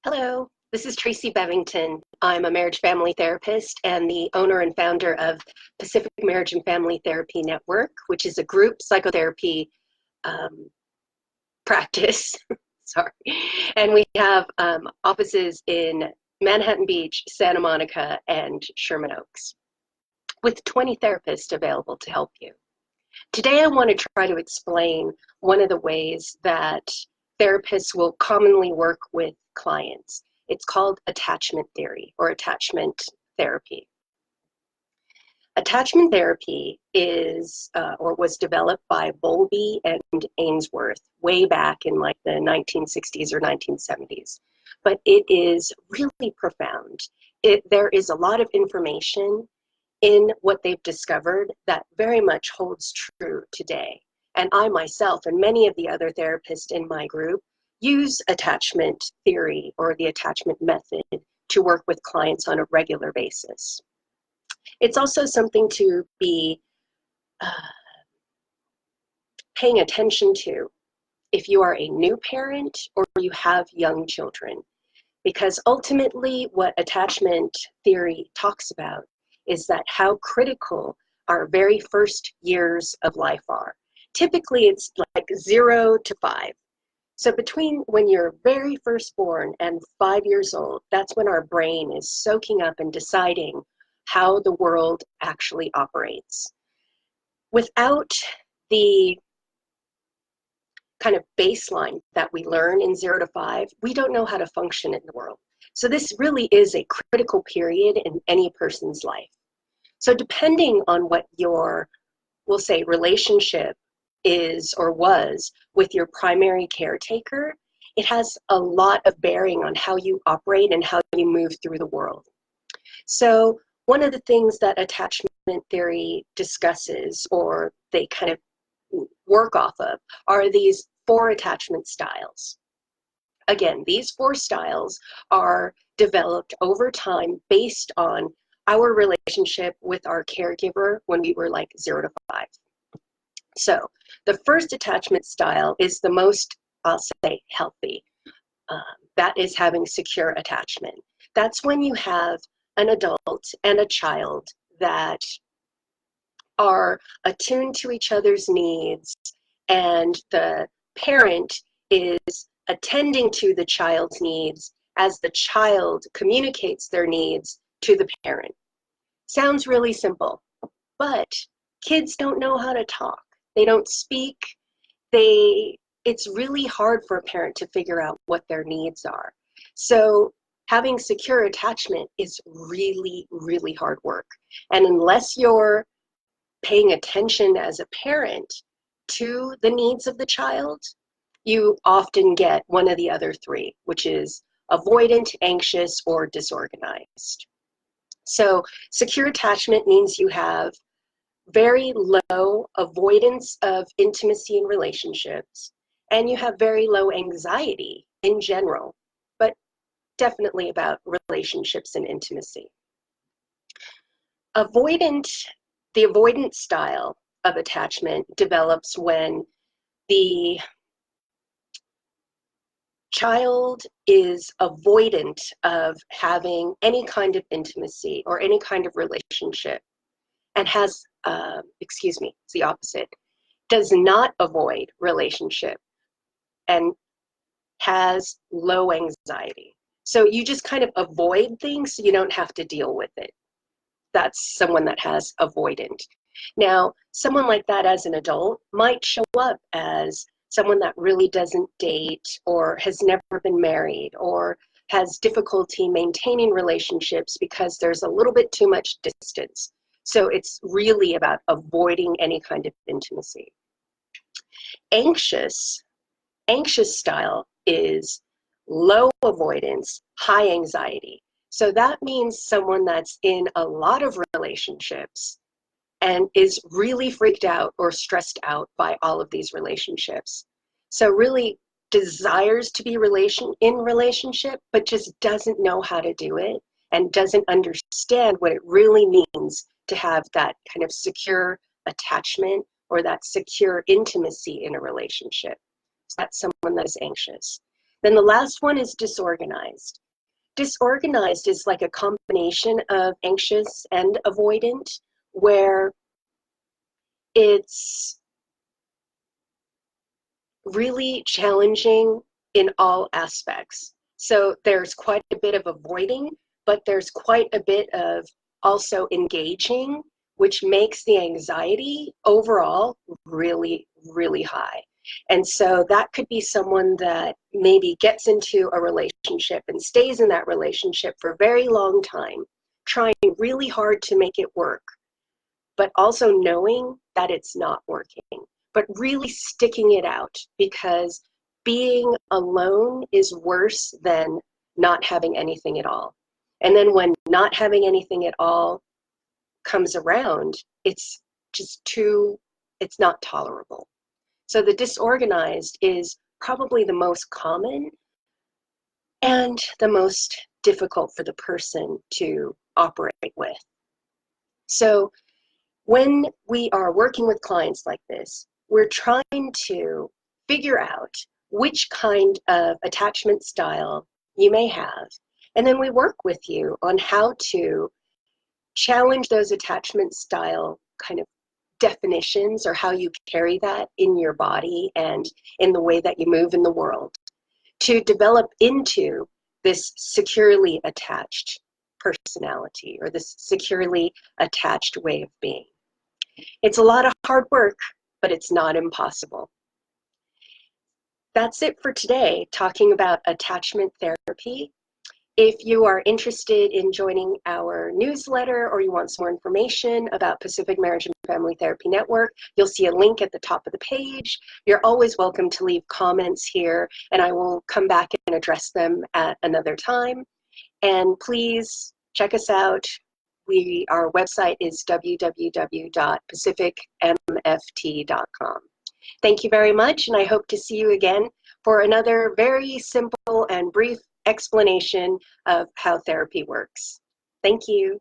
Hello, this is Tracy Bevington. I'm a marriage family therapist and the owner and founder of Pacific Marriage and Family Therapy Network, which is a group psychotherapy practice. Sorry. And we have offices in Manhattan Beach, Santa Monica, and Sherman Oaks, with 20 therapists available to help you. Today, I want to try to explain one of the ways that therapists will commonly work with clients. It's called attachment theory or attachment therapy. Attachment therapy is or was developed by Bowlby and Ainsworth way back in like the 1960s or 1970s. But it is really profound. There is a lot of information in what they've discovered that very much holds true today. And I myself and many of the other therapists in my group use attachment theory or the attachment method to work with clients on a regular basis. It's also something to be paying attention to if you are a new parent or you have young children, because ultimately what attachment theory talks about is that how critical our very first years of life are. Typically, it's like 0 to 5. So between when you're very first born and 5 years old, that's when our brain is soaking up and deciding how the world actually operates. Without the kind of baseline that we learn in 0 to 5, we don't know how to function in the world. So this really is a critical period in any person's life. So depending on what your, we'll say, relationship is or was with your primary caretaker, it has a lot of bearing on how you operate and how you move through the world. So one of the things that attachment theory discusses, or they kind of work off of, are these 4 attachment styles. Again, these 4 styles are developed over time based on our relationship with our caregiver when we were like 0 to 5. So the first attachment style is the most, I'll say, healthy. That is having secure attachment. That's when you have an adult and a child that are attuned to each other's needs, and the parent is attending to the child's needs as the child communicates their needs to the parent. Sounds really simple, but kids don't know how to talk. They don't speak. It's really hard for a parent to figure out what their needs are. So having secure attachment is really, really hard work. And unless you're paying attention as a parent to the needs of the child, you often get one of the other 3, which is avoidant, anxious, or disorganized. So secure attachment means you have very low avoidance of intimacy in relationships, and you have very low anxiety in general, but definitely about relationships and intimacy. The avoidant style of attachment develops when the child is avoidant of having any kind of intimacy or any kind of relationship, and has, it's the opposite, does not avoid relationship and has low anxiety. So you just kind of avoid things so you don't have to deal with it. That's someone that has avoidant. Now, someone like that as an adult might show up as someone that really doesn't date or has never been married or has difficulty maintaining relationships because there's a little bit too much distance. So it's really about avoiding any kind of intimacy. Anxious style is low avoidance, high anxiety. So that means someone that's in a lot of relationships and is really freaked out or stressed out by all of these relationships. So really desires to be in relationship, but just doesn't know how to do it and doesn't understand what it really means to have that kind of secure attachment or that secure intimacy in a relationship. So that's someone that is anxious. Then the last one is disorganized. Disorganized is like a combination of anxious and avoidant, where it's really challenging in all aspects. So there's quite a bit of avoiding, but there's quite a bit of also engaging, which makes the anxiety overall really, really high. And so that could be someone that maybe gets into a relationship and stays in that relationship for a very long time, trying really hard to make it work, but also knowing that it's not working, but really sticking it out, because being alone is worse than not having anything at all. And then when not having anything at all comes around, it's it's not tolerable. So the disorganized is probably the most common and the most difficult for the person to operate with. So when we are working with clients like this, we're trying to figure out which kind of attachment style you may have. And then we work with you on how to challenge those attachment style kind of definitions, or how you carry that in your body and in the way that you move in the world, to develop into this securely attached personality, or this securely attached way of being. It's a lot of hard work, but it's not impossible. That's it for today, talking about attachment therapy. If you are interested in joining our newsletter, or you want some more information about Pacific Marriage and Family Therapy Network, you'll see a link at the top of the page. You're always welcome to leave comments here, and I will come back and address them at another time. And please check us out. Our website is www.pacificmft.com. Thank you very much, and I hope to see you again for another very simple and brief explanation of how therapy works. Thank you.